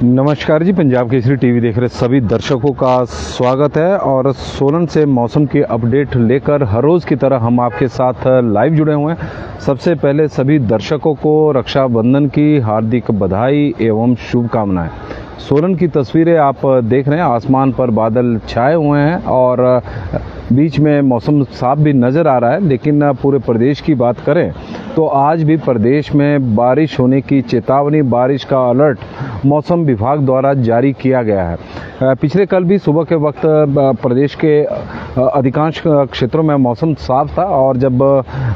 नमस्कार जी, पंजाब केसरी टीवी देख रहे सभी दर्शकों का स्वागत है। और सोलन से मौसम की अपडेट लेकर हर रोज़ की तरह हम आपके साथ लाइव जुड़े हुए हैं। सबसे पहले सभी दर्शकों को रक्षाबंधन की हार्दिक बधाई एवं शुभकामनाएं। सोलन की तस्वीरें आप देख रहे हैं, आसमान पर बादल छाए हुए हैं और बीच में मौसम साफ भी नज़र आ रहा है। लेकिन पूरे प्रदेश की बात करें तो आज भी प्रदेश में बारिश होने की चेतावनी, बारिश का अलर्ट मौसम विभाग द्वारा जारी किया गया है। पिछले कल भी सुबह के वक्त प्रदेश के अधिकांश क्षेत्रों में मौसम साफ था और जब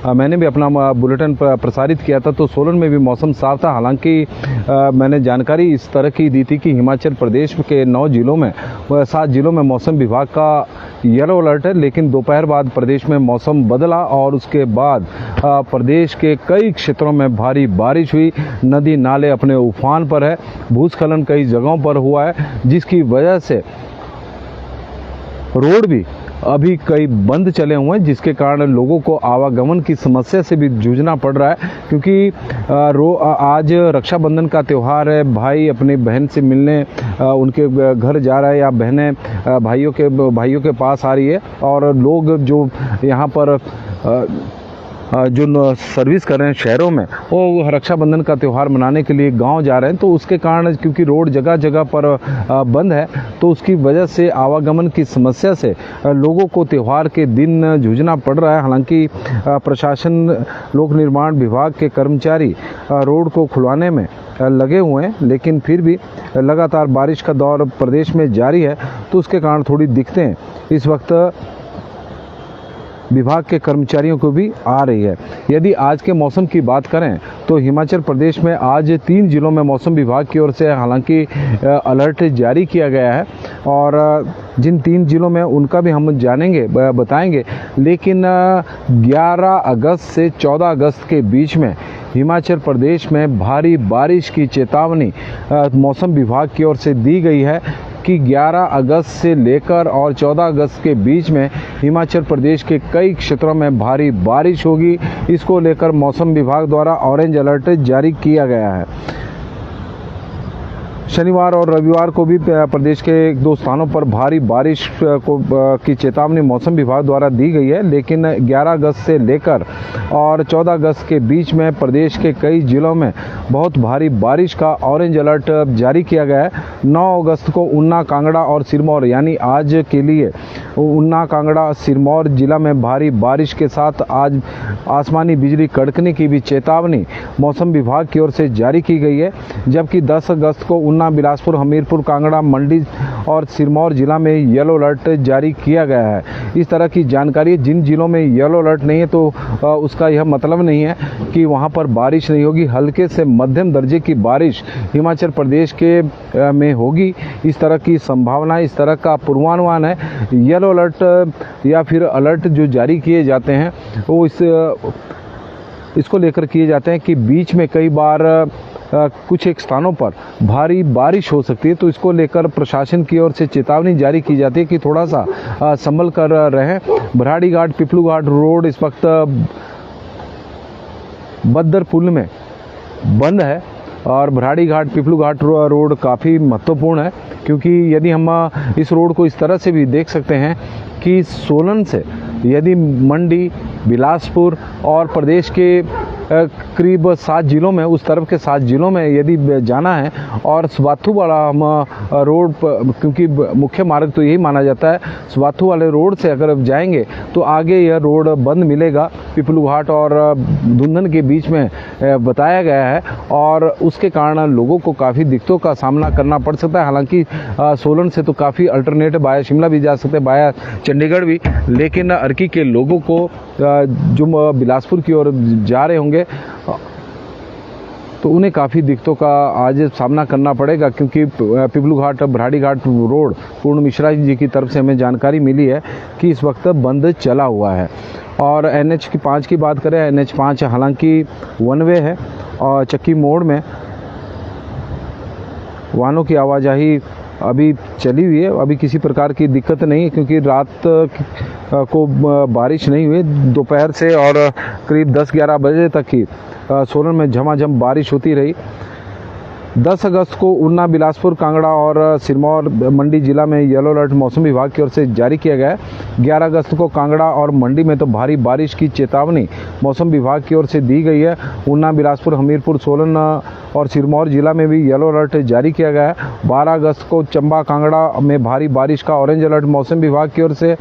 मैंने भी अपना बुलेटिन प्रसारित किया था तो सोलन में भी मौसम साफ था। हालांकि मैंने जानकारी इस तरह की दी थी कि हिमाचल प्रदेश के 9 जिलों में 7 जिलों में मौसम विभाग का येलो अलर्ट है। लेकिन दोपहर बाद प्रदेश में मौसम बदला और उसके बाद प्रदेश के कई क्षेत्रों में भारी बारिश हुई। नदी नाले अपने उफान पर है, भूस्खलन कई जगहों पर हुआ है, जिसकी वजह से रोड भी अभी कई बंद चले हुए हैं, जिसके कारण लोगों को आवागमन की समस्या से भी जूझना पड़ रहा है। क्योंकि आज रक्षाबंधन का त्यौहार है, भाई अपनी बहन से मिलने उनके घर जा रहा है या बहनें भाइयों के पास आ रही है। और लोग जो यहाँ पर जो सर्विस कर रहे हैं शहरों में, वो रक्षाबंधन का त्यौहार मनाने के लिए गांव जा रहे हैं। तो उसके कारण क्योंकि रोड जगह जगह पर बंद है तो उसकी वजह से आवागमन की समस्या से लोगों को त्यौहार के दिन जूझना पड़ रहा है। हालांकि प्रशासन, लोक निर्माण विभाग के कर्मचारी रोड को खुलवाने में लगे हुए हैं, लेकिन फिर भी लगातार बारिश का दौर प्रदेश में जारी है तो उसके कारण थोड़ी दिक्कतें इस वक्त विभाग के कर्मचारियों को भी आ रही है। यदि आज के मौसम की बात करें तो हिमाचल प्रदेश में आज 3 जिलों में मौसम विभाग की ओर से हालांकि अलर्ट जारी किया गया है और जिन 3 जिलों में उनका भी हम जानेंगे, बताएंगे। लेकिन 11 अगस्त से 14 अगस्त के बीच में हिमाचल प्रदेश में भारी बारिश की चेतावनी मौसम विभाग की ओर से दी गई है कि 11 अगस्त से लेकर और 14 अगस्त के बीच में हिमाचल प्रदेश के कई क्षेत्रों में भारी बारिश होगी। इसको लेकर मौसम विभाग द्वारा ऑरेंज अलर्ट जारी किया गया है। शनिवार और रविवार को भी प्रदेश के 1-2 स्थानों पर भारी बारिश की चेतावनी मौसम विभाग द्वारा दी गई है। लेकिन 11 अगस्त से लेकर और 14 अगस्त के बीच में प्रदेश के कई जिलों में बहुत भारी बारिश का ऑरेंज अलर्ट जारी किया गया है। 9 अगस्त को ऊना, कांगड़ा और सिरमौर, यानी आज के लिए ऊना, कांगड़ा, सिरमौर जिला में भारी बारिश के साथ आज आसमानी बिजली कड़कने की भी चेतावनी मौसम विभाग की ओर से जारी की गई है। जबकि 10 अगस्त को ऊना, बिलासपुर, हमीरपुर, कांगड़ा, मंडी और सिरमौर जिला में येलो अलर्ट जारी किया गया है। इस तरह की जानकारी, जिन जिलों में येलो अलर्ट नहीं है तो उसका यह मतलब नहीं है कि वहां पर बारिश नहीं होगी। हल्के से मध्यम दर्जे की बारिश हिमाचल प्रदेश के में होगी, इस तरह की संभावना, इस तरह का पूर्वानुमान है। येलो अलर्ट या फिर अलर्ट जो जारी किए जाते हैं वो इसको लेकर किए जाते हैं कि बीच में कई बार कुछ एक स्थानों पर भारी बारिश हो सकती है। तो इसको लेकर प्रशासन की ओर से चेतावनी जारी की जाती है कि थोड़ा सा संभल कर रहें। भराड़ी घाट, पिपलू घाट रोड इस वक्त बद्दर पुल में बंद है और भराड़ी घाट, पिपलू घाट रोड काफ़ी महत्वपूर्ण है। क्योंकि यदि हम इस रोड को इस तरह से भी देख सकते हैं कि सोलन से यदि मंडी, बिलासपुर और प्रदेश के करीब 7 जिलों में, उस तरफ के 7 जिलों में यदि जाना है और स्वाथू वाला हम रोड पर, क्योंकि मुख्य मार्ग तो यही माना जाता है, स्वाथू वाले रोड से अगर जाएंगे तो आगे यह रोड बंद मिलेगा। पिपलू घाट और धुंधन के बीच में बताया गया है और उसके कारण लोगों को काफ़ी दिक्कतों का सामना करना पड़ सकता है। हालांकि सोलन से तो काफ़ी अल्टरनेट बाया शिमला भी जा सकते हैं, बाया चंडीगढ़ भी। लेकिन अर्की के लोगों को जो बिलासपुर की ओर जा रहे होंगे तो उन्हें काफ़ी दिक्कतों का आज सामना करना पड़ेगा। क्योंकि पिपलू घाट, भराड़ी घाट रोड पूर्ण मिश्रा जी की तरफ से हमें जानकारी मिली है कि इस वक्त बंद चला हुआ है। और NH5 की बात करें, NH5 हालांकि वन वे है और चक्की मोड़ में वाहनों की आवाजाही अभी चली हुई है। अभी किसी प्रकार की दिक्कत नहीं है क्योंकि रात को बारिश नहीं हुई। दोपहर से और करीब 10-11 बजे तक ही सोलन में झमाझम बारिश होती रही। 10 अगस्त को ऊना, बिलासपुर, कांगड़ा और सिरमौर मंडी जिला में येलो अलर्ट मौसम विभाग की ओर से जारी किया गया है। 11 अगस्त को कांगड़ा और मंडी में तो भारी बारिश की चेतावनी मौसम विभाग की ओर से दी गई है। ऊना, बिलासपुर, हमीरपुर, सोलन और सिरमौर जिला में भी येलो अलर्ट जारी किया गया है। 12 अगस्त को चंबा, कांगड़ा में भारी बारिश का ऑरेंज अलर्ट मौसम विभाग की ओर से।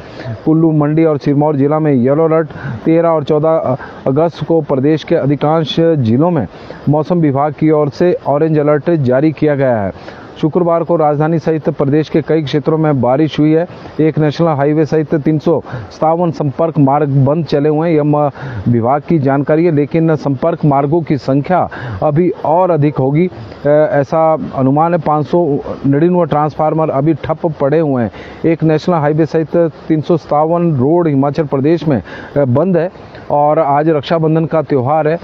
कुल्लू, मंडी और सिरमौर जिला में येलो अलर्ट। 13 और 14 अगस्त को प्रदेश के अधिकांश जिलों में मौसम विभाग की ओर से ऑरेंज अलर्ट जारी किया गया है। शुक्रवार को राजधानी सहित प्रदेश के कई क्षेत्रों में बारिश हुई है। एक नेशनल हाईवे सहित 357 संपर्क मार्ग बंद चले हुए हैं, यह विभाग की जानकारी है, लेकिन संपर्क मार्गों की संख्या अभी और अधिक होगी, ऐसा अनुमान है। 599 ट्रांसफार्मर अभी ठप पड़े हुए हैं। एक नेशनल हाईवे सहित 357 रोड हिमाचल प्रदेश में बंद है और आज रक्षाबंधन का त्यौहार है।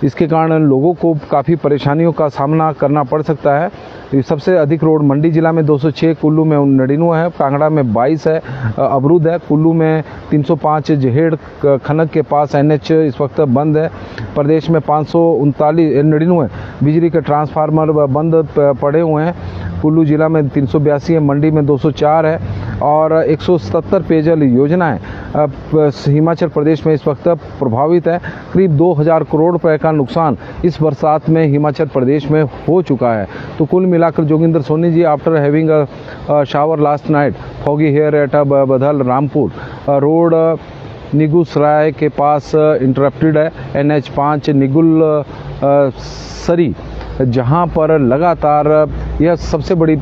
इसके कारण लोगों को काफ़ी परेशानियों का सामना करना पड़ सकता है। सबसे अधिक रोड मंडी जिला में 206, कुल्लू में 99 है, कांगड़ा में 22 है, अवरुद्ध है। कुल्लू में 305 जहेड़ खनक के पास NH इस वक्त बंद है। प्रदेश में 599 बिजली के ट्रांसफार्मर बंद पड़े हुए हैं। कुल्लू जिला में 382 है, मंडी में 204 है और 177 पेयजल योजनाएं हिमाचल प्रदेश में इस वक्त प्रभावित है। करीब 2000 करोड़ रुपए का नुकसान इस बरसात में हिमाचल प्रदेश में हो चुका है। तो कुल मिलाकर Joginder Soni ji, after having a shower last night, foggy hair at Badhal Rampur road निगुसराय के पास इंटरप्टेड है। NH 5 निगुल सरी, जहां पर लगातार यह सबसे बड़ी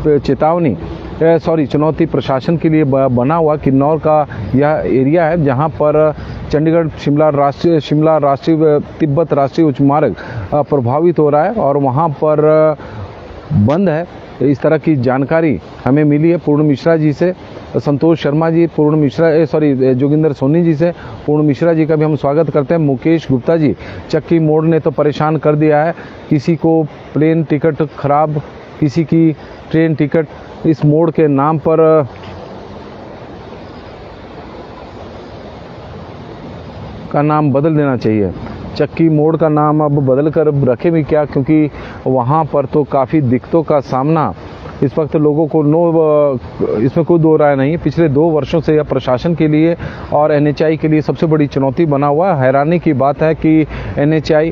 चुनौती प्रशासन के लिए बना हुआ किन्नौर का यह एरिया है, जहां पर चंडीगढ़ शिमला राष्ट्रीय तिब्बत राष्ट्रीय उच्च मार्ग प्रभावित हो रहा है और वहां पर बंद है। इस तरह की जानकारी हमें मिली है पूर्ण मिश्रा जी से। संतोष शर्मा जी, जोगिंदर सोनी जी से। पूर्ण मिश्रा जी का भी हम स्वागत करते हैं। मुकेश गुप्ता जी, चक्की मोड़ ने तो परेशान कर दिया है, किसी को प्लेन टिकट खराब, किसी की ट्रेन टिकट, इस मोड़ के नाम पर का नाम बदल देना चाहिए। चक्की मोड़ का नाम अब बदल कर रखे भी क्या, क्योंकि वहाँ पर तो काफ़ी दिक्कतों का सामना इस वक्त लोगों को इसमें कोई दो राय नहीं है। पिछले 2 वर्षों से यह प्रशासन के लिए और NHAI के लिए सबसे बड़ी चुनौती बना हुआ है। हैरानी की बात है कि NHAI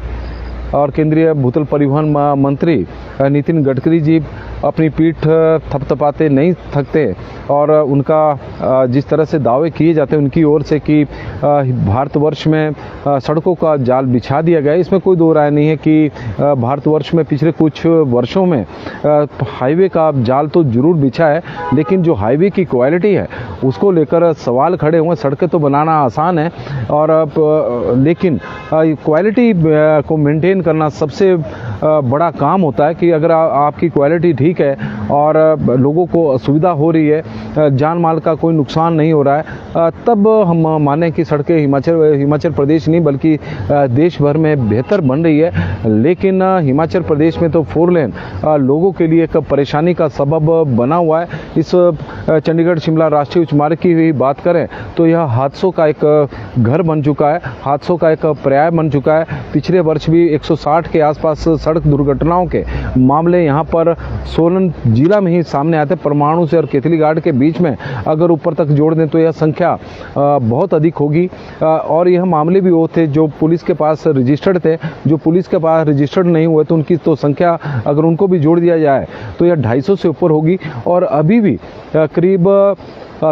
और केंद्रीय भूतल परिवहन मंत्री नितिन गडकरी जी अपनी पीठ थपथपाते नहीं थकते और उनका जिस तरह से दावे किए जाते हैं उनकी ओर से कि भारतवर्ष में सड़कों का जाल बिछा दिया गया है, इसमें कोई दो राय नहीं है कि भारतवर्ष में पिछले कुछ वर्षों में हाईवे का जाल तो जरूर बिछा है, लेकिन जो हाईवे की क्वालिटी है उसको लेकर सवाल खड़े हुए। सड़कें तो बनाना आसान है और लेकिन क्वालिटी को मेंटेन करना सबसे बड़ा काम होता है कि अगर आपकी क्वालिटी ठीक है और लोगों को असुविधा हो रही है, जान माल का कोई नुकसान नहीं हो रहा है, तब हम माने कि सड़कें हिमाचल प्रदेश नहीं बल्कि देश भर में बेहतर बन रही है। लेकिन हिमाचल प्रदेश में तो 4 लेन लोगों के लिए एक परेशानी का सबब बना हुआ है। इस चंडीगढ़ शिमला राष्ट्रीय उच्च मार्ग की भी बात करें तो यह हादसों का एक घर बन चुका है, हादसों का एक पर्याय बन चुका है। पिछले वर्ष भी 160 के आसपास सड़क दुर्घटनाओं के मामले यहाँ पर सोलन जिला में ही सामने आते। परमाणु से और केतली घाट के बीच में अगर ऊपर तक जोड़ दें तो यह संख्या बहुत अधिक होगी और यह मामले भी वो थे जो पुलिस के पास रजिस्टर्ड थे, जो पुलिस के पास रजिस्टर्ड नहीं हुए तो उनकी तो संख्या अगर उनको भी जोड़ दिया जाए तो यह 250 से ऊपर होगी और अभी भी करीब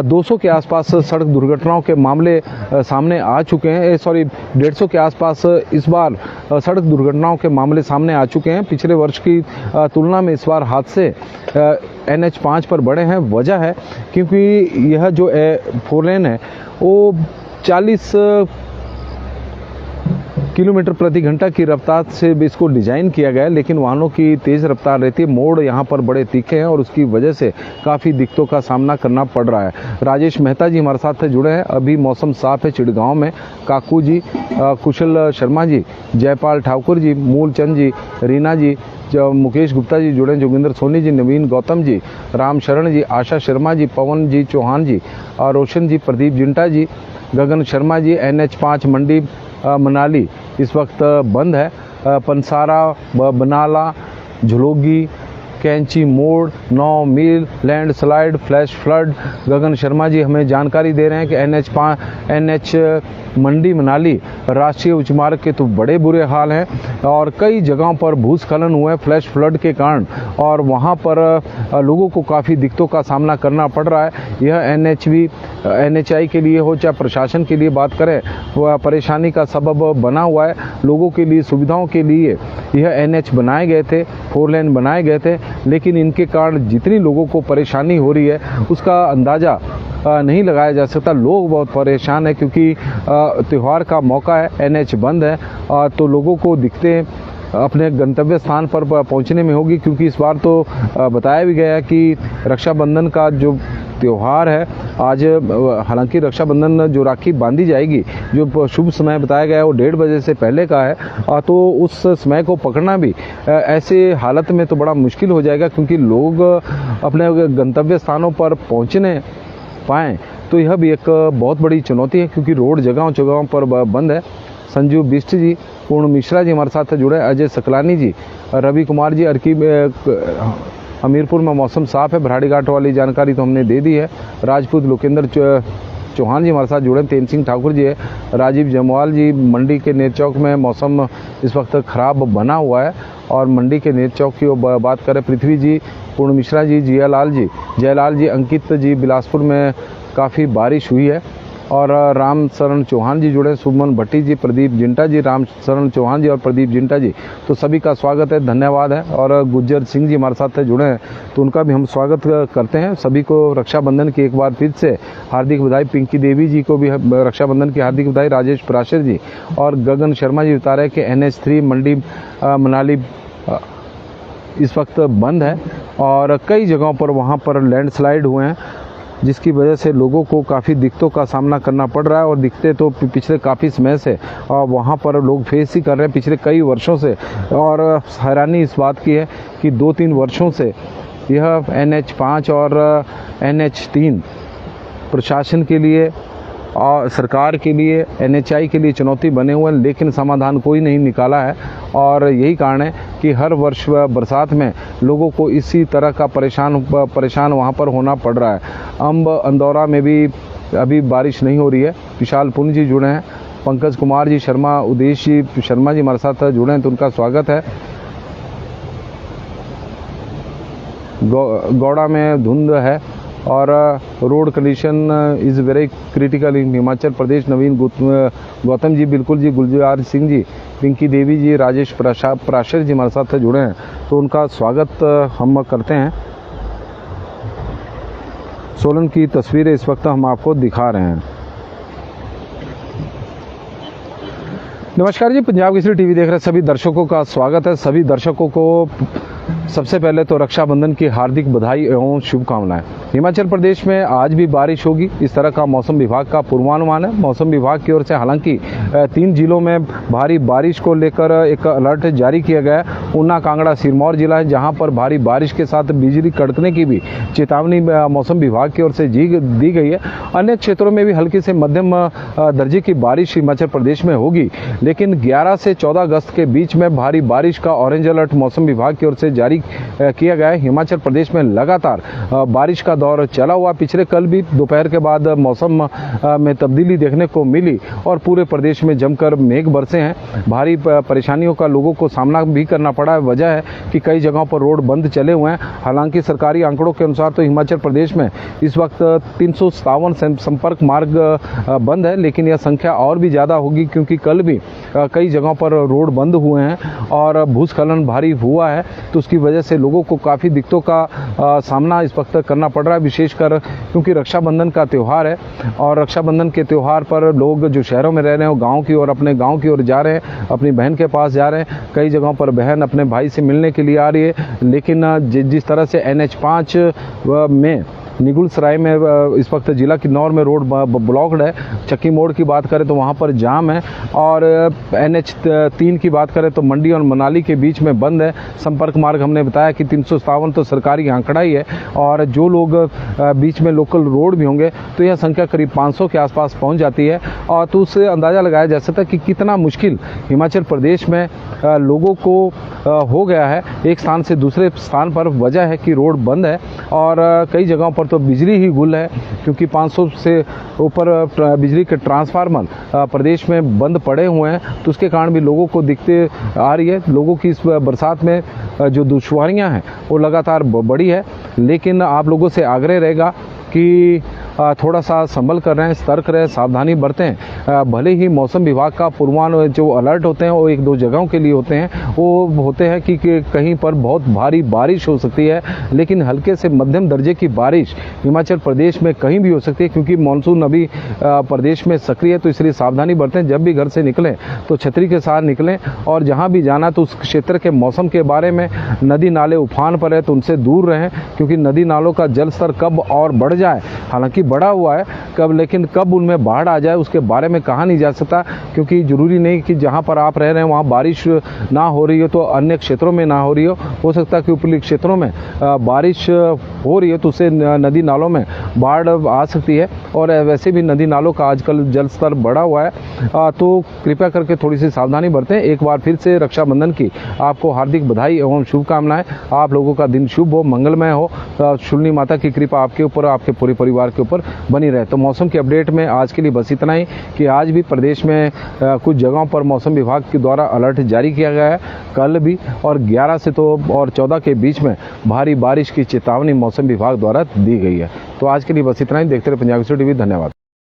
200 के आसपास सड़क दुर्घटनाओं के मामले सामने आ चुके हैं। 150 के आसपास इस बार सड़क दुर्घटनाओं के मामले सामने आ चुके हैं। पिछले वर्ष की तुलना में इस बार हादसे NH 5 पर बढ़े हैं। वजह है क्योंकि यह जो 4 लेन है वो 40 किलोमीटर प्रति घंटा की रफ्तार से इसको डिजाइन किया गया है, लेकिन वाहनों की तेज रफ्तार रहती है। मोड़ यहाँ पर बड़े तीखे हैं और उसकी वजह से काफ़ी दिक्कतों का सामना करना पड़ रहा है। राजेश मेहता जी हमारे साथ जुड़े हैं। अभी मौसम साफ है चिड़गांव में। काकू जी, कुशल शर्मा जी, जयपाल ठाकुर जी, मूलचंद जी, रीना जी, मुकेश गुप्ता जी जुड़े, जोगिंदर सोनी जी, नवीन गौतम जी, राम शरण जी, आशा शर्मा जी, पवन जी चौहान जी, रोशन जी, प्रदीप जिंटा जी, गगन शर्मा जी। NH 5 मंडी मनाली इस वक्त बंद है। पंसारा, बनाला, झुलोगी, कैंची मोड़, 9 मील, लैंडस्लाइड, फ्लैश फ्लड। गगन शर्मा जी हमें जानकारी दे रहे हैं कि NH मंडी मनाली राष्ट्रीय उच्च मार्ग के तो बड़े बुरे हाल हैं और कई जगहों पर भूस्खलन हुए फ्लैश फ्लड के कारण, और वहां पर लोगों को काफ़ी दिक्कतों का सामना करना पड़ रहा है। यह NHI के लिए हो चाहे प्रशासन के लिए बात करें, वह परेशानी का सबब बना हुआ है। लोगों के लिए सुविधाओं के लिए यह NH बनाए गए थे, 4 लेन बनाए गए थे, लेकिन इनके कारण जितनी लोगों को परेशानी हो रही है उसका अंदाज़ा नहीं लगाया जा सकता। लोग बहुत परेशान हैं क्योंकि त्यौहार का मौका है, NH बंद है, तो लोगों को दिक्कतें अपने गंतव्य स्थान पर पहुंचने में होगी, क्योंकि इस बार तो बताया भी गया है कि रक्षाबंधन का जो त्यौहार है आज, हालांकि रक्षाबंधन जो राखी बांधी जाएगी, जो शुभ समय बताया गया है वो 1:30 बजे से पहले का है, तो उस समय को पकड़ना भी ऐसे हालत में तो बड़ा मुश्किल हो जाएगा, क्योंकि लोग अपने गंतव्य स्थानों पर पहुंचने पाएँ तो यह भी एक बहुत बड़ी चुनौती है, क्योंकि रोड जगहों पर बंद है। संजीव बिष्ट जी, पूर्ण मिश्रा जी हमारे साथ जुड़े, अजय सकलानी जी, रवि कुमार जी, हमीरपुर में मौसम साफ है, भराड़ी घाट वाली जानकारी तो हमने दे दी है। राजपूत लोकेंद्र चौहान जी हमारे साथ जुड़े, तेन सिंह ठाकुर जी है, राजीव जमवाल जी, मंडी के नेरचौक में मौसम इस वक्त खराब बना हुआ है, और मंडी के नेरचौक की बात करें, पृथ्वी जी, पूर्ण मिश्रा जी, जयलाल जी, अंकित जी, बिलासपुर में काफ़ी बारिश हुई है, और राम शरण चौहान जी जुड़े, सुमन भट्टी जी, प्रदीप जिंटा जी, राम शरण चौहान जी और प्रदीप जिंटा जी, तो सभी का स्वागत है, धन्यवाद है। और गुज्जर सिंह जी हमारे साथ जुड़े हैं, तो उनका भी हम स्वागत करते हैं। सभी को रक्षाबंधन की एक बार फिर से हार्दिक बधाई। पिंकी देवी जी को भी रक्षाबंधन की हार्दिक बधाई। राजेश प्राशर जी और गगन शर्मा जी बता रहे हैं कि NH3 मंडी मनाली इस वक्त बंद है और कई जगहों पर वहाँ पर लैंडस्लाइड हुए हैं, जिसकी वजह से लोगों को काफ़ी दिक्कतों का सामना करना पड़ रहा है। और दिक्कतें तो पिछले काफ़ी समय से वहाँ पर लोग फेस ही कर रहे हैं, पिछले कई वर्षों से। और हैरानी इस बात की है कि 2-3 वर्षों से यह NH5 और NH3 प्रशासन के लिए और सरकार के लिए, NHI के लिए चुनौती बने हुए हैं, लेकिन समाधान कोई नहीं निकाला है। और यही कारण है कि हर वर्ष बरसात में लोगों को इसी तरह का परेशान वहाँ पर होना पड़ रहा है। अंदौरा में भी अभी बारिश नहीं हो रही है। विशाल पुण्य जी जुड़े हैं, पंकज कुमार जी शर्मा, उदेश जी शर्मा जी हमारे साथ जुड़े हैं, तो उनका स्वागत है। गौड़ा में धुंध है और road condition is very critical in Himachal Pradesh. Naveen Gautam ji, बिल्कुल जी, गुलजार सिंह जी, पिंकी देवी जी, राजेश प्राशर जी हमारे साथ जुड़े हैं, तो उनका स्वागत हम करते हैं। सोलन की तस्वीरें इस वक्त हम आपको दिखा रहे हैं। नमस्कार जी, पंजाब केसरी टीवी देख रहे सभी दर्शकों का स्वागत है। सभी दर्शकों को सबसे पहले तो रक्षाबंधन की हार्दिक बधाई एवं शुभकामनाएं। हिमाचल प्रदेश में आज भी बारिश होगी, इस तरह का मौसम विभाग का पूर्वानुमान है। मौसम विभाग की ओर से हालांकि 3 जिलों में भारी बारिश को लेकर एक अलर्ट जारी किया गया है। ऊना, कांगड़ा, सिरमौर जिला है जहां पर भारी बारिश के साथ बिजली कड़कने की भी चेतावनी मौसम विभाग की ओर से दी गई है। अन्य क्षेत्रों में भी हल्की से मध्यम दर्जे की बारिश हिमाचल प्रदेश में होगी, लेकिन 11 से 14 अगस्त के बीच में भारी बारिश का ऑरेंज अलर्ट मौसम विभाग की ओर से जारी किया गया है। हिमाचल प्रदेश में लगातार बारिश का दौर चला हुआ। पिछले कल भी दोपहर के बाद मौसम में तब्दीली देखने को मिली और पूरे प्रदेश में जमकर मेघ बरसे हैं। भारी परेशानियों का लोगों को सामना भी करना पड़ा है। वजह है कि कई जगहों पर रोड बंद चले हुए हैं। हालांकि सरकारी आंकड़ों के अनुसार तो हिमाचल प्रदेश में इस वक्त 357 संपर्क मार्ग बंद है, लेकिन यह संख्या और भी ज़्यादा होगी क्योंकि कल भी कई जगहों पर रोड बंद हुए हैं और भूस्खलन भारी हुआ है, तो उसकी वजह से लोगों को काफ़ी दिक्कतों का सामना इस वक्त करना पड़ रहा है, विशेषकर क्योंकि रक्षाबंधन का त्यौहार है और रक्षाबंधन के त्यौहार पर लोग जो शहरों में रह रहे हैं वो गाँव की ओर, अपने गाँव की ओर जा रहे हैं, अपनी बहन के पास जा रहे हैं। कई जगहों पर बहन अपने भाई से मिलने के लिए आ रही है, लेकिन जिस तरह से NH5 में निगुलसराय में इस वक्त जिला किन्नौर में रोड ब्लॉक्ड है। चक्की मोड़ की बात करें तो वहाँ पर जाम है, और NH 3 की बात करें तो मंडी और मनाली के बीच में बंद है। संपर्क मार्ग हमने बताया कि 357 तो सरकारी आंकड़ा ही है, और जो लोग बीच में लोकल रोड भी होंगे तो यह संख्या करीब 500 के आसपास पहुंच जाती है। और तो उससे अंदाज़ा लगाया जा सकता है कि कितना मुश्किल हिमाचल प्रदेश में लोगों को हो गया है एक स्थान से दूसरे स्थान पर। वजह है कि रोड बंद है, और कई जगहों पर तो बिजली ही गुल है, क्योंकि 500 से ऊपर बिजली के ट्रांसफार्मर प्रदेश में बंद पड़े हुए हैं। तो उसके कारण भी लोगों को दिक्कतें आ रही है। लोगों की इस बरसात में जो दुश्वारियां हैं वो लगातार बढ़ी है। लेकिन आप लोगों से आग्रह रहेगा कि थोड़ा सा संभल कर रहें, सतर्क रहें, सावधानी बरतें। भले ही मौसम विभाग का पूर्वानुमान जो अलर्ट होते हैं वो 1-2 जगहों के लिए होते हैं, वो होते हैं कि कहीं पर बहुत भारी बारिश हो सकती है, लेकिन हल्के से मध्यम दर्जे की बारिश हिमाचल प्रदेश में कहीं भी हो सकती है, क्योंकि मानसून अभी प्रदेश में सक्रिय है। तो इसलिए सावधानी बरतें। जब भी घर से निकलें तो छतरी के साथ निकलें, और जहाँ भी जाना तो उस क्षेत्र के मौसम के बारे में, नदी नाले उफान पर है तो उनसे दूर रहें, क्योंकि नदी नालों का जल स्तर कब और बढ़ जाए, हालांकि बढ़ा हुआ है कब, लेकिन कब उनमें बाढ़ आ जाए उसके बारे में कहा नहीं जा सकता। क्योंकि जरूरी नहीं कि जहां पर आप रह रहे हैं वहां बारिश ना हो रही हो तो अन्य क्षेत्रों में ना हो रही हो सकता है कि ऊपरी क्षेत्रों में बारिश हो रही है तो उससे नदी नालों में बाढ़ आ सकती है। और वैसे भी नदी नालों का आजकल जल स्तर बढ़ा हुआ है। तो कृपया करके थोड़ी सी सावधानी बरतें। एक बार फिर से रक्षाबंधन की आपको हार्दिक बधाई एवं शुभकामनाएं। आप लोगों का दिन शुभ हो, मंगलमय हो। शूलिनी माता की कृपा आपके ऊपर, आपके पूरे परिवार के ऊपर बनी रहे। तो मौसम के अपडेट में आज के लिए बस इतना ही कि आज भी प्रदेश में कुछ जगहों पर मौसम विभाग के द्वारा अलर्ट जारी किया गया है। कल भी, और 11 से तो और 14 के बीच में भारी बारिश की चेतावनी मौसम विभाग द्वारा दी गई है। तो आज के लिए बस इतना ही। देखते रहे पंजाब एक्सप्रेस टीवी। धन्यवाद।